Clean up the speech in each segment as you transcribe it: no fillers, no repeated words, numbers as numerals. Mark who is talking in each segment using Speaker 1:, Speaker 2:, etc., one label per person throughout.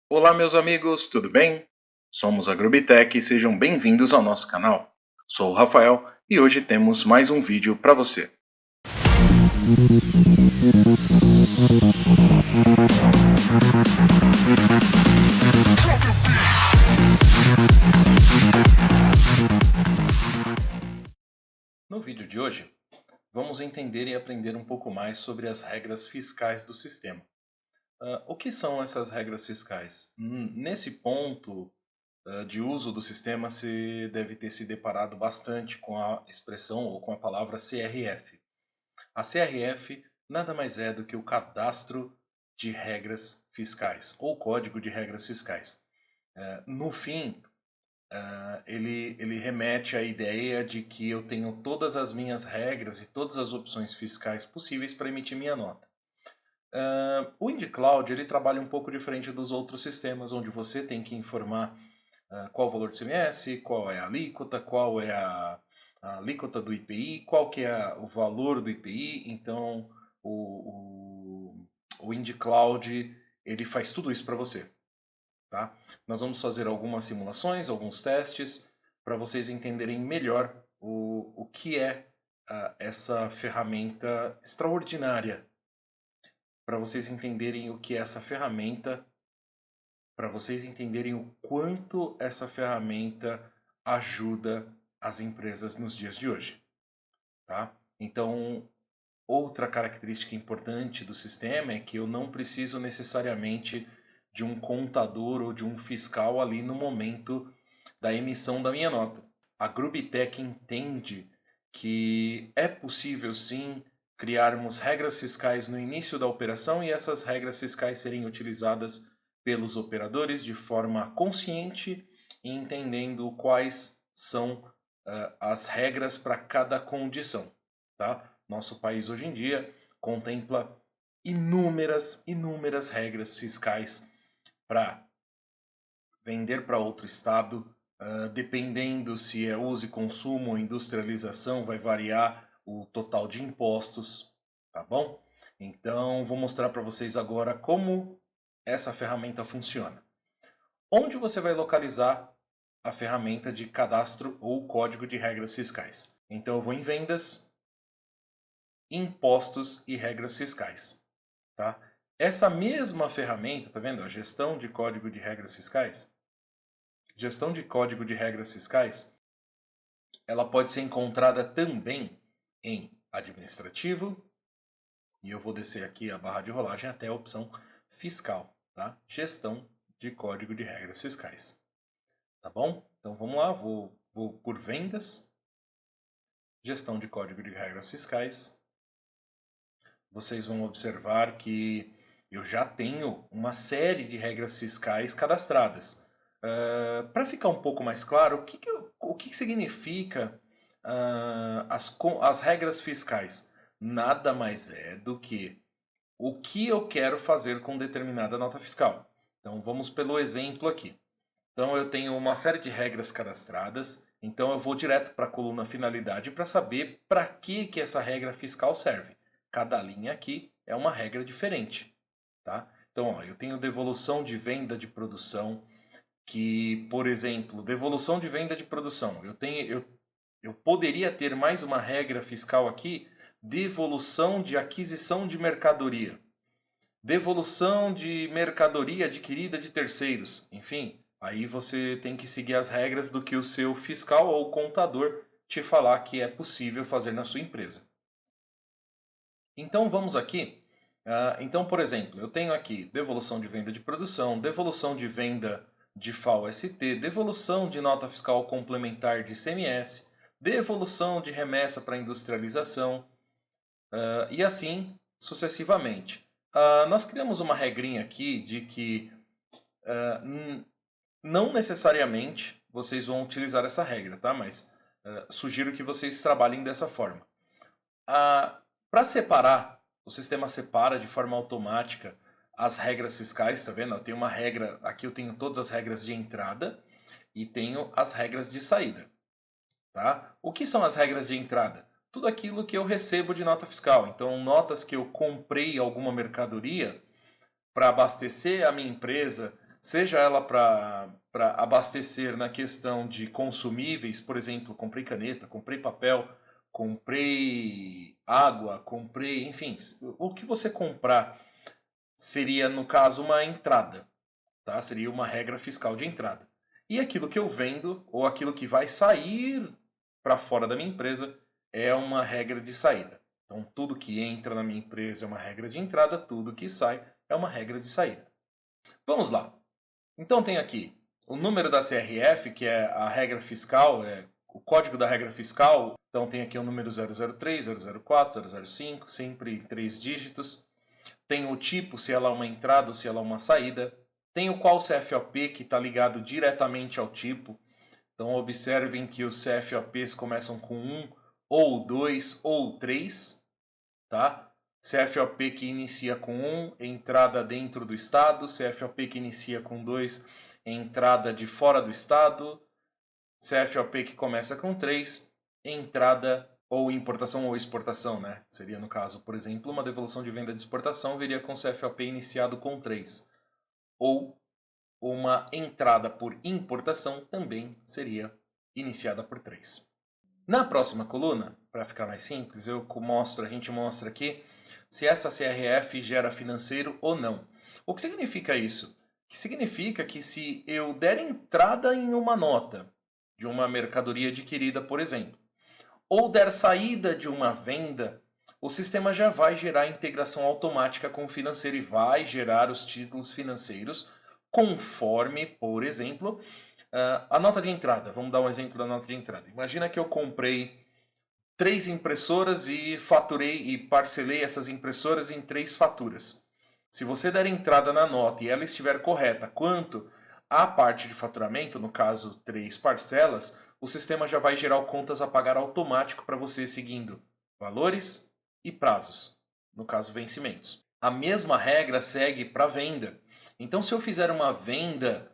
Speaker 1: Olá, meus amigos, tudo bem? Somos a Grubitec e sejam bem-vindos ao nosso canal. Sou o Rafael e hoje temos mais um vídeo para você. No vídeo de hoje, vamos entender e aprender um pouco mais sobre as regras fiscais do sistema. O que são essas regras fiscais? Nesse ponto de uso do sistema, você deve ter se deparado bastante com a expressão ou com a palavra CRF. A CRF nada mais é do que o Cadastro de Regras Fiscais, ou Código de Regras Fiscais. No fim, ele remete à ideia de que eu tenho todas as minhas regras e todas as opções fiscais possíveis para emitir minha nota. O IndyCloud ele trabalha um pouco diferente dos outros sistemas, onde você tem que informar qual o valor do ICMS, qual é a alíquota, qual é a alíquota do IPI, qual que é o valor do IPI. Então, o IndyCloud ele faz tudo isso para você. Tá? Nós vamos fazer algumas simulações, alguns testes, para vocês entenderem melhor o que é essa ferramenta extraordinária, para vocês entenderem o que é essa ferramenta, para vocês entenderem o quanto essa ferramenta ajuda as empresas nos dias de hoje. Tá? Então, outra característica importante do sistema é que eu não preciso necessariamente de um contador ou de um fiscal ali no momento da emissão da minha nota. A Grubitec entende que é possível sim criarmos regras fiscais no início da operação e essas regras fiscais serem utilizadas pelos operadores de forma consciente e entendendo quais são as regras para cada condição. Tá? Nosso país hoje em dia contempla inúmeras regras fiscais para vender para outro estado, dependendo se é uso e consumo ou industrialização, vai variar o total de impostos, tá bom? Então, vou mostrar para vocês agora como essa ferramenta funciona. Onde você vai localizar a ferramenta de cadastro ou código de regras fiscais? Então, eu vou em vendas, impostos e regras fiscais, tá? Essa mesma ferramenta, tá vendo? A gestão de código de regras fiscais. Gestão de código de regras fiscais, ela pode ser encontrada também em administrativo, e eu vou descer aqui a barra de rolagem até a opção fiscal, tá? Gestão de código de regras fiscais, tá bom? Então vamos lá, vou por vendas, gestão de código de regras fiscais. Vocês vão observar que eu já tenho uma série de regras fiscais cadastradas. Para ficar um pouco mais claro, o que significa as regras fiscais? Nada mais é do que o que eu quero fazer com determinada nota fiscal. Então vamos pelo exemplo aqui. Então eu tenho uma série de regras cadastradas, então eu vou direto para a coluna finalidade para saber para que essa regra fiscal serve. Cada linha aqui é uma regra diferente. Tá? Então ó, eu tenho devolução de venda de produção, que, por exemplo, devolução de venda de produção. Eu poderia ter mais uma regra fiscal aqui, devolução de aquisição de mercadoria. Devolução de mercadoria adquirida de terceiros. Enfim, aí você tem que seguir as regras do que o seu fiscal ou contador te falar que é possível fazer na sua empresa. Então vamos aqui. Então, por exemplo, eu tenho aqui devolução de venda de produção, devolução de venda de FAO-ST, devolução de nota fiscal complementar de ICMS, devolução de remessa para industrialização e assim sucessivamente. Nós criamos uma regrinha aqui de que não necessariamente vocês vão utilizar essa regra, tá? Mas sugiro que vocês trabalhem dessa forma. Para separar, o sistema separa de forma automática as regras fiscais, tá vendo? Eu tenho uma regra, aqui eu tenho todas as regras de entrada e tenho as regras de saída, tá? O que são as regras de entrada? Tudo aquilo que eu recebo de nota fiscal. Então, notas que eu comprei alguma mercadoria para abastecer a minha empresa, seja ela para abastecer na questão de consumíveis, por exemplo, comprei caneta, comprei papel, comprei água, comprei, enfim, o que você comprar seria, no caso, uma entrada, tá? Seria uma regra fiscal de entrada. E aquilo que eu vendo, ou aquilo que vai sair para fora da minha empresa, é uma regra de saída. Então, tudo que entra na minha empresa é uma regra de entrada, tudo que sai é uma regra de saída. Vamos lá. Então, tem aqui o número da CRF, que é a regra fiscal, é o código da regra fiscal. Então, tem aqui o número 003, 004, 005, sempre 3 dígitos. Tem o tipo, se ela é uma entrada ou se ela é uma saída. Tem o qual CFOP, que está ligado diretamente ao tipo. Então, observem que os CFOPs começam com 1, ou 2, ou 3. Tá? CFOP que inicia com 1, entrada dentro do estado. CFOP que inicia com 2, entrada de fora do estado. CFOP que começa com 3, entrada ou importação ou exportação, né? Seria, no caso, por exemplo, uma devolução de venda de exportação viria com CFOP iniciado com 3. Ou uma entrada por importação também seria iniciada por 3. Na próxima coluna, para ficar mais simples, a gente mostra aqui se essa CRF gera financeiro ou não. O que significa isso? Que significa que se eu der entrada em uma nota de uma mercadoria adquirida, por exemplo, ou der saída de uma venda, o sistema já vai gerar integração automática com o financeiro e vai gerar os títulos financeiros conforme, por exemplo, a nota de entrada. Vamos dar um exemplo da nota de entrada. Imagina que eu comprei 3 impressoras e faturei e parcelei essas impressoras em 3 faturas. Se você der entrada na nota e ela estiver correta quanto à parte de faturamento, no caso 3 parcelas, o sistema já vai gerar o contas a pagar automático para você seguindo valores e prazos, no caso vencimentos. A mesma regra segue para venda. Então, se eu fizer uma venda,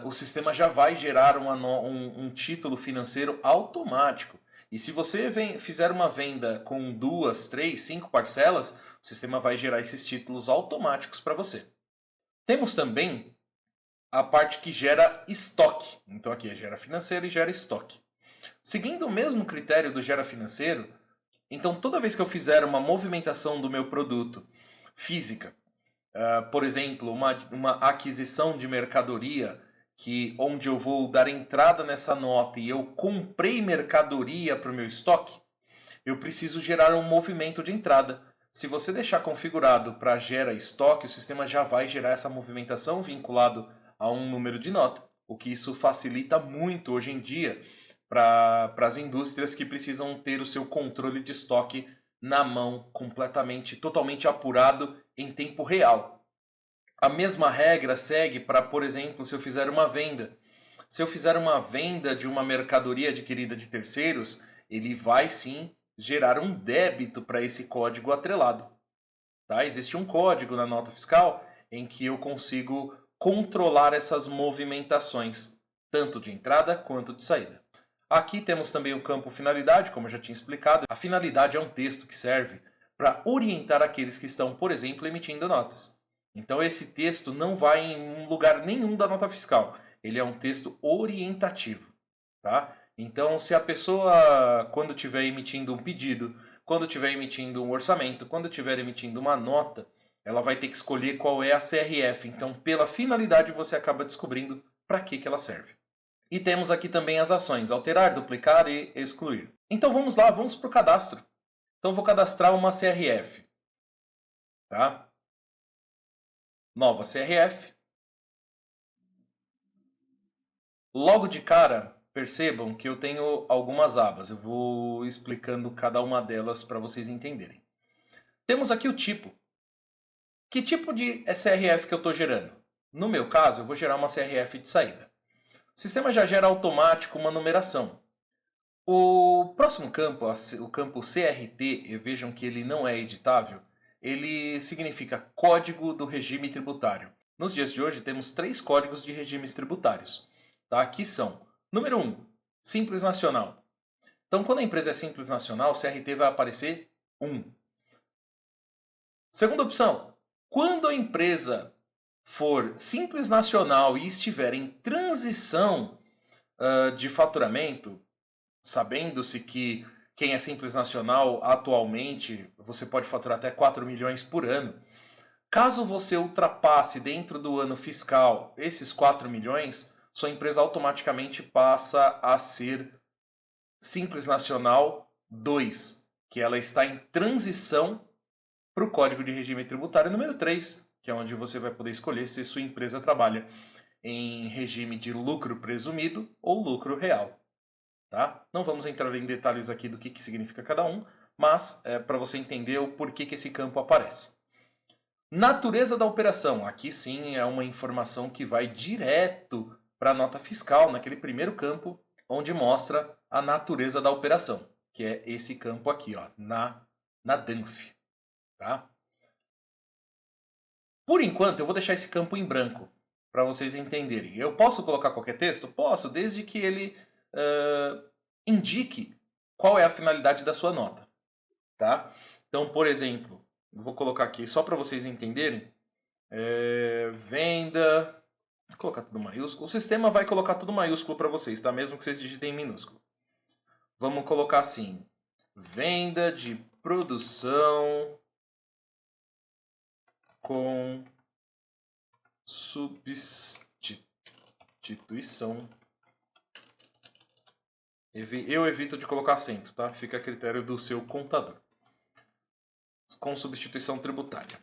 Speaker 1: o sistema já vai gerar um título financeiro automático. E se você fizer uma venda com 2, 3, 5 parcelas, o sistema vai gerar esses títulos automáticos para você. Temos também a parte que gera estoque. Então aqui é gera financeiro e gera estoque. Seguindo o mesmo critério do gera financeiro, então toda vez que eu fizer uma movimentação do meu produto física, por exemplo, uma aquisição de mercadoria, onde eu vou dar entrada nessa nota e eu comprei mercadoria para o meu estoque, eu preciso gerar um movimento de entrada. Se você deixar configurado para gera estoque, o sistema já vai gerar essa movimentação vinculado a um número de nota, o que isso facilita muito hoje em dia para as indústrias que precisam ter o seu controle de estoque na mão, totalmente apurado em tempo real. A mesma regra segue para, por exemplo, se eu fizer uma venda. Se eu fizer uma venda de uma mercadoria adquirida de terceiros, ele vai sim gerar um débito para esse código atrelado. Tá? Existe um código na nota fiscal em que eu consigo controlar essas movimentações, tanto de entrada quanto de saída. Aqui temos também o campo finalidade, como eu já tinha explicado. A finalidade é um texto que serve para orientar aqueles que estão, por exemplo, emitindo notas. Então esse texto não vai em lugar nenhum da nota fiscal. Ele é um texto orientativo. Tá? Então, se a pessoa, quando estiver emitindo um pedido, quando estiver emitindo um orçamento, quando estiver emitindo uma nota, ela vai ter que escolher qual é a CRF. Então, pela finalidade, você acaba descobrindo para que ela serve. E temos aqui também as ações: alterar, duplicar e excluir. Então, vamos lá, vamos para o cadastro. Então, vou cadastrar uma CRF. Tá? Nova CRF. Logo de cara, percebam que eu tenho algumas abas. Eu vou explicando cada uma delas para vocês entenderem. Temos aqui o tipo. Que tipo de CRF que eu estou gerando? No meu caso, eu vou gerar uma CRF de saída. O sistema já gera automático uma numeração. O próximo campo, o campo CRT, e vejam que ele não é editável, ele significa Código do Regime Tributário. Nos dias de hoje temos 3 códigos de regimes tributários. Tá? Aqui são, número 1, Simples Nacional. Então, quando a empresa é Simples Nacional, o CRT vai aparecer 1. Segunda opção, quando a empresa for Simples Nacional e estiver em transição de faturamento, sabendo-se que quem é Simples Nacional atualmente você pode faturar até 4 milhões por ano. Caso você ultrapasse dentro do ano fiscal esses 4 milhões, sua empresa automaticamente passa a ser Simples Nacional 2, que ela está em transição para o Código de Regime Tributário número 3, que é onde você vai poder escolher se sua empresa trabalha em regime de lucro presumido ou lucro real. Tá? Não vamos entrar em detalhes aqui do que significa cada um, mas é para você entender o porquê que esse campo aparece. Natureza da operação. Aqui sim é uma informação que vai direto para a nota fiscal, naquele primeiro campo, onde mostra a natureza da operação, que é esse campo aqui, ó, na DANF. Tá? Por enquanto, eu vou deixar esse campo em branco, para vocês entenderem. Eu posso colocar qualquer texto? Posso, desde que ele indique qual é a finalidade da sua nota. Tá? Então, por exemplo, eu vou colocar aqui só para vocês entenderem. Venda. Vou colocar tudo maiúsculo. O sistema vai colocar tudo maiúsculo para vocês, tá? Mesmo que vocês digitem em minúsculo. Vamos colocar assim: venda de produção com substituição. Eu evito de colocar acento, tá? Fica a critério do seu contador. Com substituição tributária.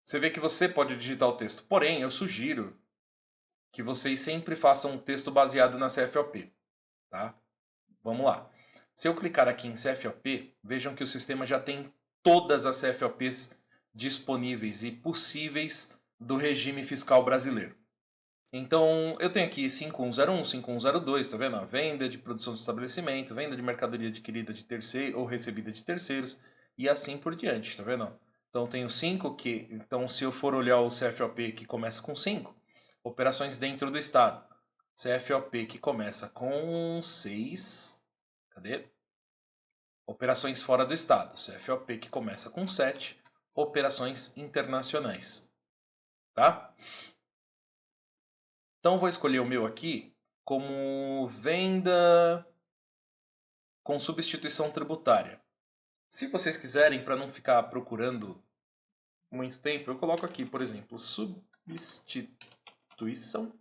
Speaker 1: Você vê que você pode digitar o texto. Porém, eu sugiro que vocês sempre façam um texto baseado na CFOP. Tá? Vamos lá. Se eu clicar aqui em CFOP, vejam que o sistema já tem todas as CFOPs disponíveis e possíveis do regime fiscal brasileiro. Então, eu tenho aqui 5101, 5102, tá vendo? Venda de produção de estabelecimento, venda de mercadoria adquirida de terceiro ou recebida de terceiros e assim por diante, tá vendo? Então, tenho 5 que... Então, se eu for olhar o CFOP que começa com 5, operações dentro do Estado. CFOP que começa com 6, cadê? Operações fora do Estado. CFOP que começa com 7, operações internacionais. Tá? Então, vou escolher o meu aqui como venda com substituição tributária. Se vocês quiserem, para não ficar procurando muito tempo, eu coloco aqui, por exemplo, substituição.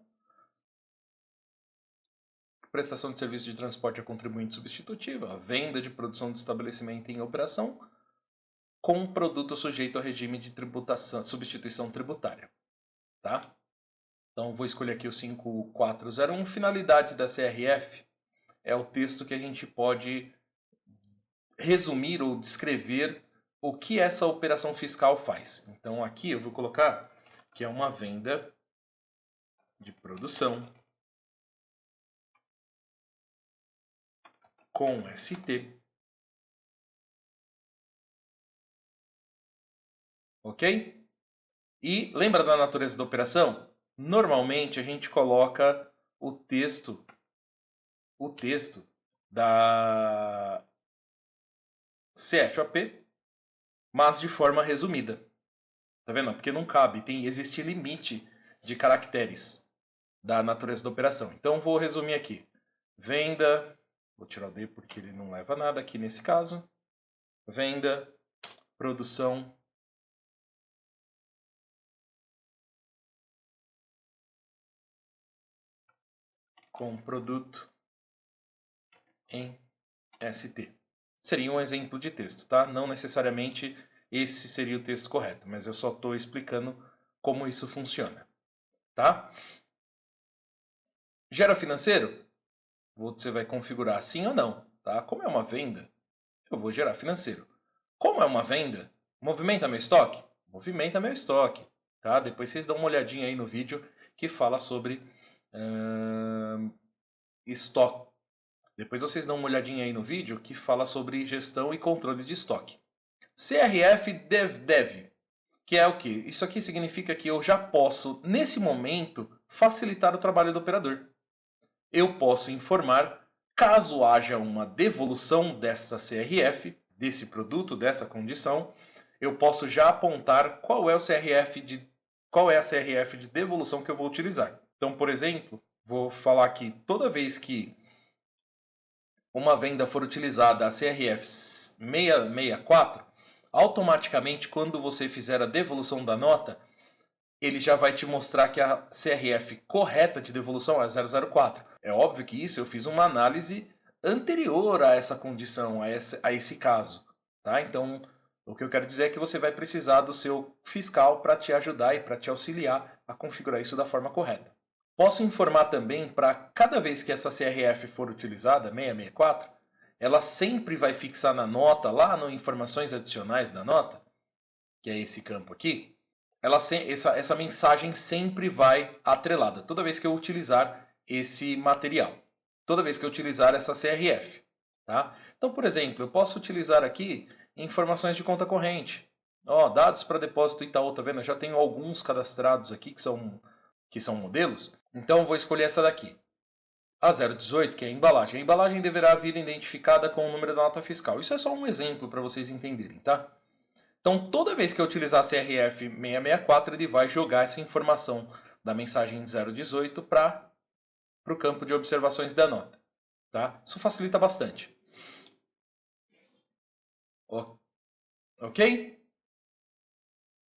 Speaker 1: Prestação de serviço de transporte a contribuinte substitutiva, venda de produção de estabelecimento em operação com produto sujeito ao regime de tributação, substituição tributária. Tá? Então, vou escolher aqui o 5401. Finalidade da CRF é o texto que a gente pode resumir ou descrever o que essa operação fiscal faz. Então, aqui eu vou colocar que é uma venda de produção com ST. Ok? E lembra da natureza da operação? Normalmente a gente coloca o texto da CFOP, mas de forma resumida. Tá vendo? Porque não cabe, existe limite de caracteres da natureza da operação. Então vou resumir aqui. Venda, vou tirar o D porque ele não leva nada aqui nesse caso. Venda, produção com produto em ST. Seria um exemplo de texto, tá? Não necessariamente esse seria o texto correto, mas eu só estou explicando como isso funciona, tá? Gera financeiro? Você vai configurar sim ou não, tá? Como é uma venda, eu vou gerar financeiro. Como é uma venda, movimenta meu estoque? Movimenta meu estoque, tá? Depois vocês dão uma olhadinha aí no vídeo que fala sobre estoque. Depois vocês dão uma olhadinha aí no vídeo que fala sobre gestão e controle de estoque. CRF Dev, que é o que? Isso aqui significa que eu já posso, nesse momento, facilitar o trabalho do operador. Eu posso informar, caso haja uma devolução dessa CRF, desse produto, dessa condição, eu posso já apontar qual é a CRF de devolução que eu vou utilizar. Então, por exemplo, vou falar que toda vez que uma venda for utilizada a CRF 664, automaticamente, quando você fizer a devolução da nota, ele já vai te mostrar que a CRF correta de devolução é 004. É óbvio que isso eu fiz uma análise anterior a essa condição, a esse caso. Tá? Então, o que eu quero dizer é que você vai precisar do seu fiscal para te ajudar e para te auxiliar a configurar isso da forma correta. Posso informar também para cada vez que essa CRF for utilizada, 664, ela sempre vai fixar na nota, lá no informações adicionais da nota, que é esse campo aqui, essa mensagem sempre vai atrelada, toda vez que eu utilizar esse material, toda vez que eu utilizar essa CRF. Tá? Então, por exemplo, eu posso utilizar aqui informações de conta corrente. Dados para depósito Itaú, tá vendo? Eu já tenho alguns cadastrados aqui que são modelos. Então, eu vou escolher essa daqui. A 018, que é a embalagem. A embalagem deverá vir identificada com o número da nota fiscal. Isso é só um exemplo para vocês entenderem, tá? Então, toda vez que eu utilizar a CRF 664, ele vai jogar essa informação da mensagem 018 para o campo de observações da nota. Tá? Isso facilita bastante. Ok?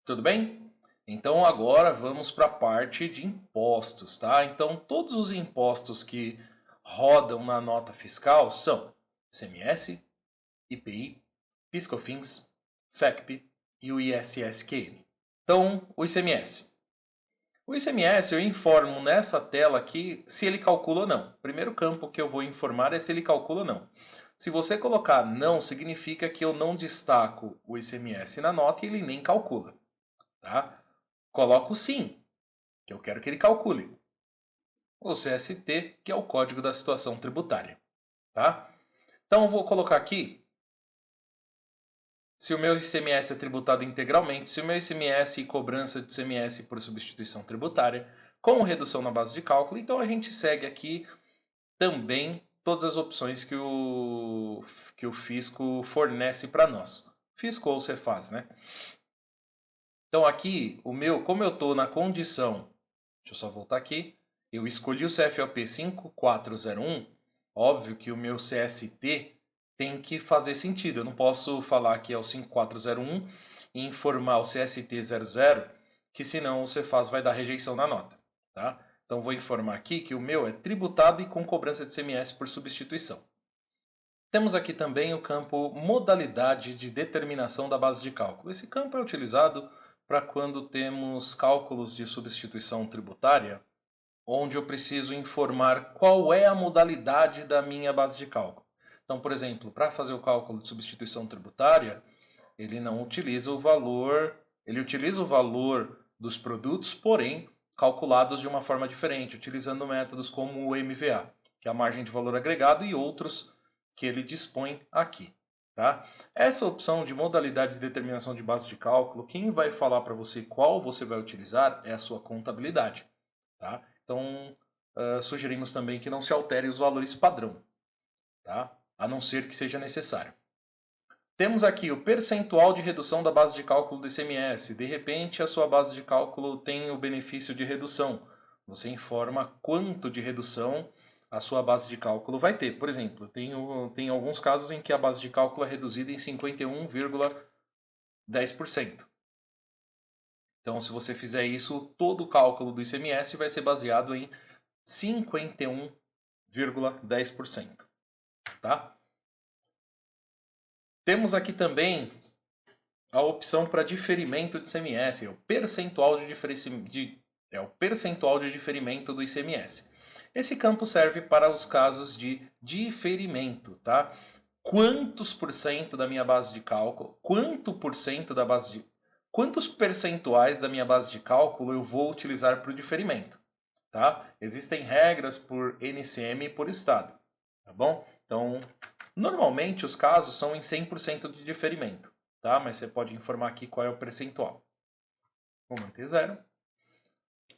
Speaker 1: Tudo bem? Então, agora vamos para a parte de impostos. Tá? Então, todos os impostos que rodam na nota fiscal são ICMS, IPI, PIS/COFINS, FECP e o ISSQN. Então, o ICMS. O ICMS eu informo nessa tela aqui se ele calcula ou não. O primeiro campo que eu vou informar é se ele calcula ou não. Se você colocar não, significa que eu não destaco o ICMS na nota e ele nem calcula. Tá? Coloco sim, que eu quero que ele calcule. O CST, que é o Código da Situação Tributária. Tá? Então eu vou colocar aqui se o meu ICMS é tributado integralmente, se o meu ICMS e cobrança de ICMS por substituição tributária, com redução na base de cálculo. Então a gente segue aqui também todas as opções que o fisco fornece para nós. Fisco ou Cefaz, né? Então aqui, como eu estou na condição, deixa eu só voltar aqui, eu escolhi o CFOP 5401, óbvio que o meu CST tem que fazer sentido. Eu não posso falar que é o 5401 e informar o CST00, que senão o Cefaz vai dar rejeição na nota. Tá? Então vou informar aqui que o meu é tributado e com cobrança de ICMS por substituição. Temos aqui também o campo modalidade de determinação da base de cálculo. Esse campo é utilizado para quando temos cálculos de substituição tributária, onde eu preciso informar qual é a modalidade da minha base de cálculo. Então, por exemplo, para fazer o cálculo de substituição tributária, ele não utiliza o valor, ele utiliza o valor dos produtos, porém calculados de uma forma diferente, utilizando métodos como o MVA, que é a margem de valor agregado, e outros que ele dispõe aqui. Tá? Essa opção de modalidade de determinação de base de cálculo, quem vai falar para você qual você vai utilizar é a sua contabilidade. Tá? Então, sugerimos também que não se altere os valores padrão, tá? A não ser que seja necessário. Temos aqui o percentual de redução da base de cálculo do ICMS. De repente, a sua base de cálculo tem o benefício de redução. Você informa quanto de redução a sua base de cálculo vai ter. Por exemplo, tem alguns casos em que a base de cálculo é reduzida em 51,10%. Então, se você fizer isso, todo o cálculo do ICMS vai ser baseado em 51,10%. Tá? Temos aqui também a opção para diferimento de ICMS, é o percentual de diferimento do ICMS. Esse campo serve para os casos de diferimento, tá? Quantos percentuais da minha base de cálculo eu vou utilizar para o diferimento, tá? Existem regras por NCM e por estado, tá bom? Então, normalmente os casos são em 100% de diferimento, tá? Mas você pode informar aqui qual é o percentual. Vou manter 0.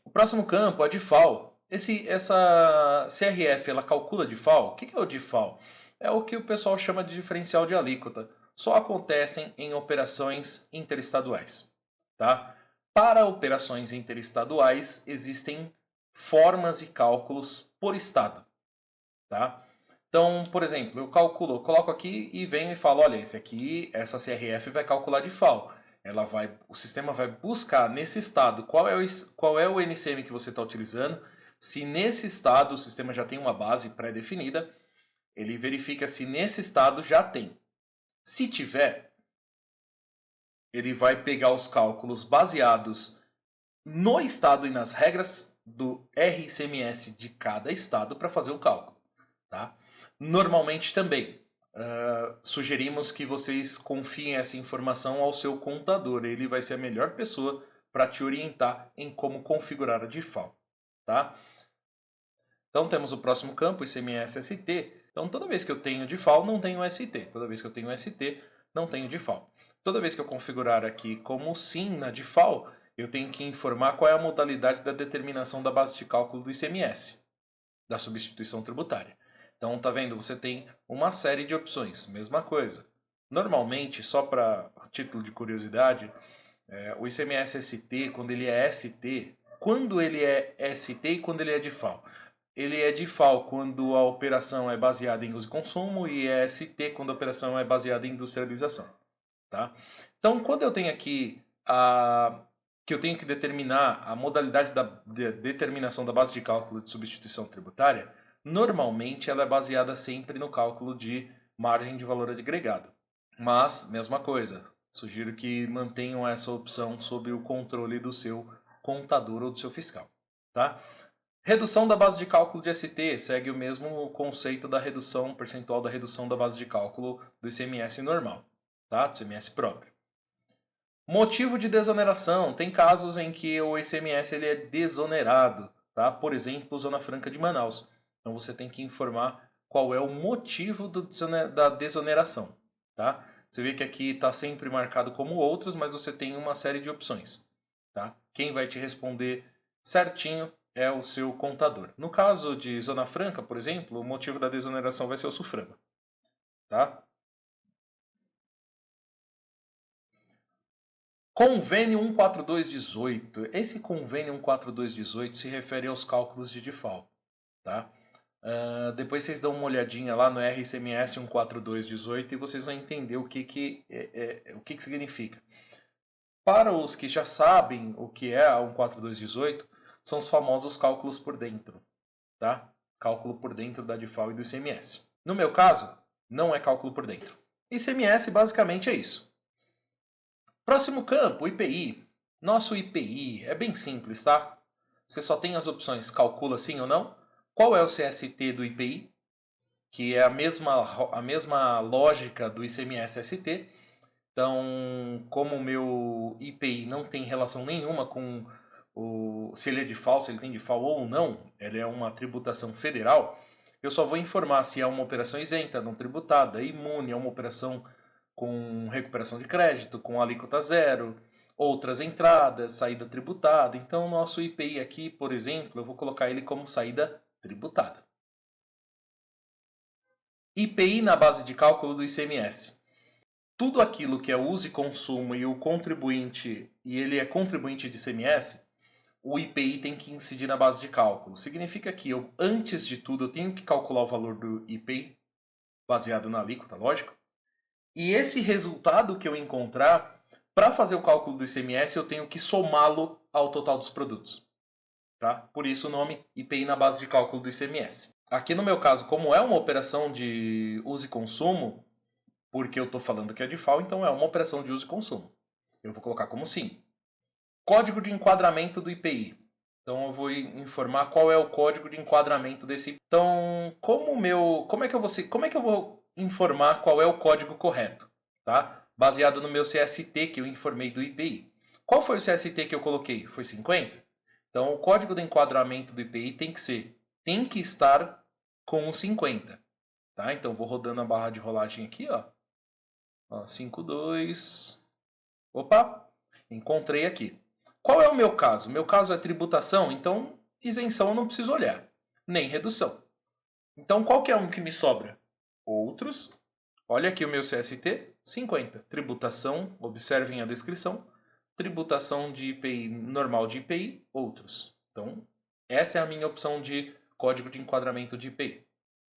Speaker 1: O próximo campo é a DIFAL. Essa CRF, ela calcula DIFAL? O que é o DIFAL? É o que o pessoal chama de diferencial de alíquota. só acontecem em operações interestaduais, tá? Para operações interestaduais, existem formas e cálculos por estado, tá? Então, por exemplo, eu coloco aqui e venho e falo, olha, essa CRF vai calcular de FAO. O sistema vai buscar nesse estado qual é o NCM que você está utilizando. Se nesse estado o sistema já tem uma base pré-definida, ele verifica se nesse estado já tem. Se tiver, ele vai pegar os cálculos baseados no estado e nas regras do RICMS de cada estado para fazer o cálculo, tá? Normalmente também sugerimos que vocês confiem essa informação ao seu contador. Ele vai ser a melhor pessoa para te orientar em como configurar a DIFAL, tá? Então temos o próximo campo, ICMS-ST. Então toda vez que eu tenho DIFAL, não tenho ST. Toda vez que eu tenho ST, não tenho DIFAL. Toda vez que eu configurar aqui como sim na DIFAL, eu tenho que informar qual é a modalidade da determinação da base de cálculo do ICMS, da substituição tributária. Então, tá vendo? Você tem uma série de opções. Mesma coisa. Normalmente, só para título de curiosidade, o ICMS-ST, quando ele é ST e quando ele é DIFAL. Ele é DIFAL quando a operação é baseada em uso e consumo e é ST quando a operação é baseada em industrialização. Tá? Então, quando eu tenho aqui que eu tenho que determinar a modalidade da determinação da base de cálculo de substituição tributária, normalmente ela é baseada sempre no cálculo de margem de valor agregado. Mas, mesma coisa, sugiro que mantenham essa opção sob o controle do seu contador ou do seu fiscal. Tá? Redução da base de cálculo de ST segue o mesmo conceito da redução percentual da redução da base de cálculo do ICMS normal, tá? Do ICMS próprio. Motivo de desoneração. Tem casos em que o ICMS ele é desonerado, tá? Por exemplo, Zona Franca de Manaus. Então você tem que informar qual é o motivo da desoneração, tá? Você vê que aqui está sempre marcado como outros, mas você tem uma série de opções, tá? Quem vai te responder certinho é o seu contador. No caso de Zona Franca, por exemplo, o motivo da desoneração vai ser o SUFRAMA, tá? Convênio 14218. Esse convênio 14218 se refere aos cálculos de DIFAL, tá? Depois vocês dão uma olhadinha lá no RCMS 14218 e vocês vão entender o que significa. Para os que já sabem o que é a 14218, são os famosos cálculos por dentro, tá? Cálculo por dentro da DIFAL e do ICMS. No meu caso, não é cálculo por dentro. ICMS basicamente é isso. Próximo campo, IPI. Nosso IPI é bem simples, tá? Você só tem as opções calcula sim ou não. Qual é o CST do IPI? Que é a mesma lógica do ICMS-ST. Então, como o meu IPI não tem relação nenhuma com se ele é DIFAL, se ele tem DIFAL ou não, ele é uma tributação federal, eu só vou informar se é uma operação isenta, não tributada, imune, é uma operação com recuperação de crédito, com alíquota zero, outras entradas, saída tributada. Então, o nosso IPI aqui, por exemplo, eu vou colocar ele como saída tributada. IPI na base de cálculo do ICMS. Tudo aquilo que é uso e consumo e o contribuinte, e ele é contribuinte de ICMS, o IPI tem que incidir na base de cálculo. Significa que antes de tudo, eu tenho que calcular o valor do IPI, baseado na alíquota, lógico. E esse resultado que eu encontrar, para fazer o cálculo do ICMS, eu tenho que somá-lo ao total dos produtos. Tá? Por isso o nome IPI na base de cálculo do ICMS. Aqui no meu caso, como é uma operação de uso e consumo, porque eu estou falando que é DIFAL, então é uma operação de uso e consumo. Eu vou colocar como sim. Código de enquadramento do IPI. Então eu vou informar qual é o código de enquadramento desse. Então, como é que eu vou informar qual é o código correto, tá? Baseado no meu CST que eu informei do IPI. Qual foi o CST que eu coloquei? Foi 50? Então, o código de enquadramento do IPI tem que estar com o 50, tá? Então, vou rodando a barra de rolagem aqui, ó. 52. Opa, encontrei aqui. Qual é o meu caso? Meu caso é tributação, então isenção eu não preciso olhar, nem redução. Então, qual que é um que me sobra? Outros. Olha aqui o meu CST, 50. Tributação, observem a descrição, tributação de IPI, normal de IPI, outros. Então, essa é a minha opção de código de enquadramento de IPI.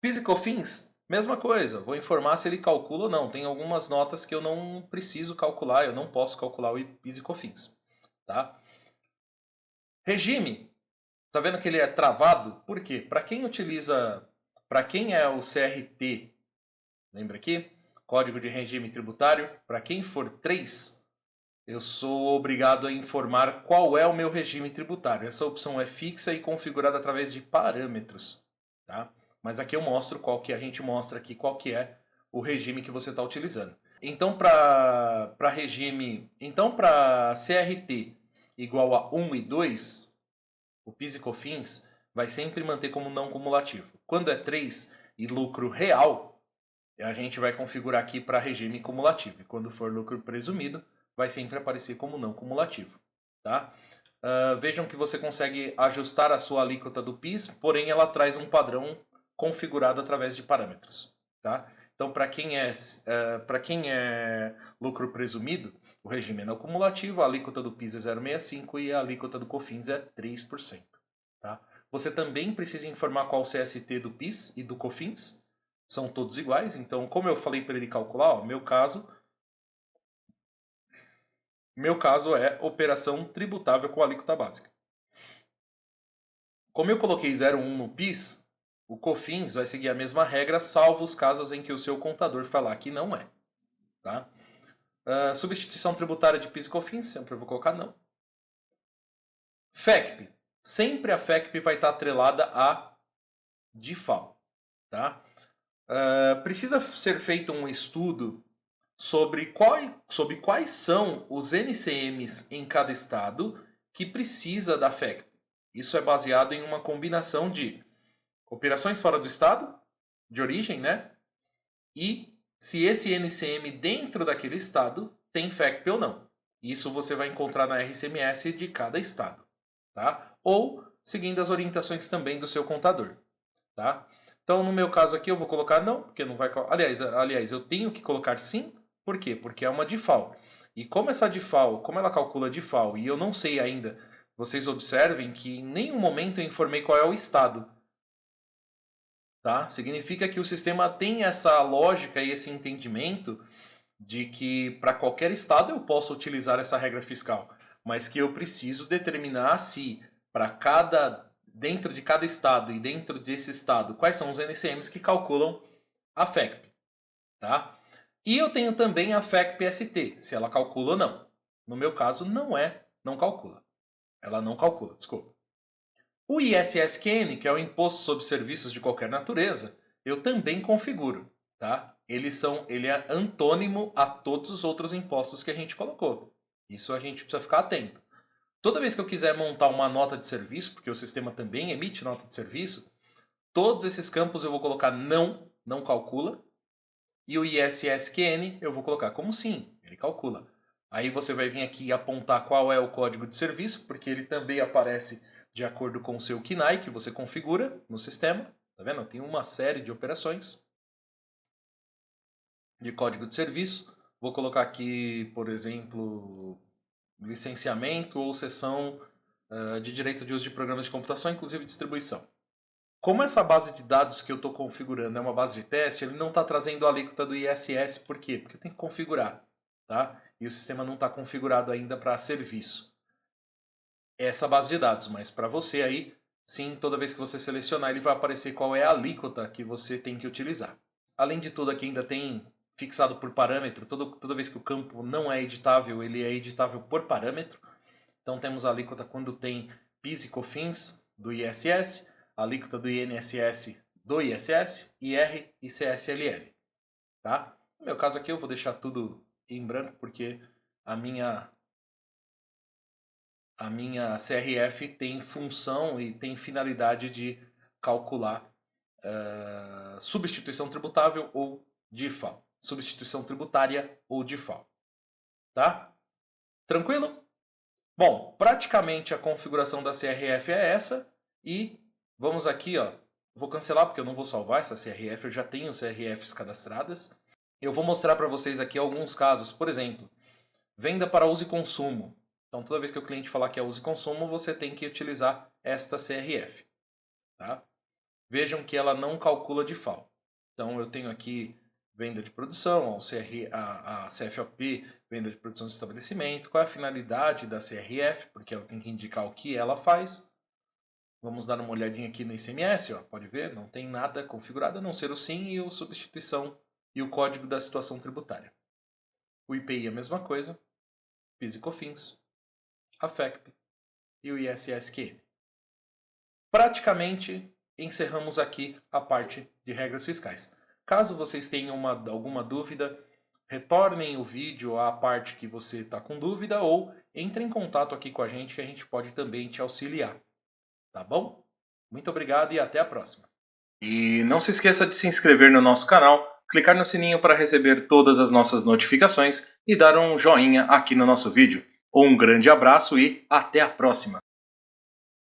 Speaker 1: PIS e COFINS, mesma coisa, vou informar se ele calcula ou não. Tem algumas notas que eu não preciso calcular, eu não posso calcular o PIS e COFINS. Tá? Regime, tá vendo que ele é travado? Por quê? Para quem utiliza, para quem é o CRT, lembra aqui? Código de Regime Tributário, para quem for 3, eu sou obrigado a informar qual é o meu regime tributário. Essa opção é fixa e configurada através de parâmetros. Tá? Mas aqui eu mostro qual que a gente mostra aqui qual que é o regime que você está utilizando. Então, para CRT igual a 1 e 2, o PIS e COFINS vai sempre manter como não cumulativo. Quando é 3 e lucro real, a gente vai configurar aqui para regime cumulativo. E quando for lucro presumido, vai sempre aparecer como não cumulativo. Tá? Vejam que você consegue ajustar a sua alíquota do PIS, porém ela traz um padrão configurado através de parâmetros. Tá? Então, para quem é lucro presumido, o regime é não cumulativo, a alíquota do PIS é 0,65 e a alíquota do COFINS é 3%. Tá? Você também precisa informar qual o CST do PIS e do COFINS. São todos iguais, então como eu falei para ele calcular, ó, meu caso é operação tributável com alíquota básica. Como eu coloquei 0,1 no PIS, o COFINS vai seguir a mesma regra, salvo os casos em que o seu contador falar que não é. Tá? Substituição tributária de PIS e COFINS, sempre eu vou colocar não. FECP. Sempre a FECP vai estar atrelada a DIFAL. Tá? Precisa ser feito um estudo sobre quais são os NCMs em cada estado que precisa da FECP. Isso é baseado em uma combinação de operações fora do estado, de origem, né? E se esse NCM dentro daquele estado tem FECP ou não. Isso você vai encontrar na RCMS de cada estado. Tá? Ou seguindo as orientações também do seu contador. Tá? Então, no meu caso aqui, eu vou colocar não, porque não vai... Aliás, eu tenho que colocar sim. Por quê? Porque é uma DIFAL. E como ela calcula DIFAL, e eu não sei ainda, vocês observem que em nenhum momento eu informei qual é o estado. Tá? Significa que o sistema tem essa lógica e esse entendimento de que para qualquer estado eu posso utilizar essa regra fiscal, mas que eu preciso determinar se dentro de cada estado e dentro desse estado, quais são os NCMs que calculam a FECP. Tá? E eu tenho também a FECP-ST, se ela calcula ou não. No meu caso, não calcula. Ela não calcula, desculpa. O ISSQN, que é o Imposto sobre Serviços de Qualquer Natureza, eu também configuro. Tá? Ele é antônimo a todos os outros impostos que a gente colocou. Isso a gente precisa ficar atento. Toda vez que eu quiser montar uma nota de serviço, porque o sistema também emite nota de serviço, todos esses campos eu vou colocar não calcula. E o ISSQN eu vou colocar como sim, ele calcula. Aí você vai vir aqui e apontar qual é o código de serviço, porque ele também aparece de acordo com o seu KNAI que você configura no sistema. Tá vendo? Tem uma série de operações de código de serviço. Vou colocar aqui, por exemplo, licenciamento ou cessão de direito de uso de programas de computação, inclusive distribuição. Como essa base de dados que eu estou configurando é uma base de teste, ele não está trazendo a alíquota do ISS. Por quê? Porque eu tenho que configurar. Tá? E o sistema não está configurado ainda para serviço. Essa base de dados, mas para você aí, sim, toda vez que você selecionar, ele vai aparecer qual é a alíquota que você tem que utilizar. Além de tudo, aqui ainda tem fixado por parâmetro. Toda vez que o campo não é editável, ele é editável por parâmetro. Então temos a alíquota quando tem PIS e COFINS do ISS, a alíquota do INSS do ISS, IR e CSLL. Tá? No meu caso aqui eu vou deixar tudo em branco porque a minha CRF tem função e tem finalidade de calcular substituição tributável ou DIFAL. Substituição tributária ou DIFAL. Tá? Tranquilo? Bom, praticamente a configuração da CRF é essa. E vamos aqui, ó. Vou cancelar porque eu não vou salvar essa CRF, eu já tenho CRFs cadastradas. Eu vou mostrar para vocês aqui alguns casos. Por exemplo, venda para uso e consumo. Então, toda vez que o cliente falar que é uso e consumo, você tem que utilizar esta CRF. Tá? Vejam que ela não calcula de FAO. Então, eu tenho aqui venda de produção, a CFOP, venda de produção de estabelecimento. Qual é a finalidade da CRF? Porque ela tem que indicar o que ela faz. Vamos dar uma olhadinha aqui no ICMS. Ó. Pode ver, não tem nada configurado, a não ser o SIM e o substituição e o código da situação tributária. O IPI é a mesma coisa, PIS e COFINS, a FECP e o ISSQN. Praticamente encerramos aqui a parte de regras fiscais. Caso vocês tenham alguma dúvida, retornem o vídeo à parte que você está com dúvida ou entre em contato aqui com a gente que a gente pode também te auxiliar. Tá bom? Muito obrigado e até a próxima. E não se esqueça de se inscrever no nosso canal, clicar no sininho para receber todas as nossas notificações e dar um joinha aqui no nosso vídeo. Um grande abraço e até a próxima!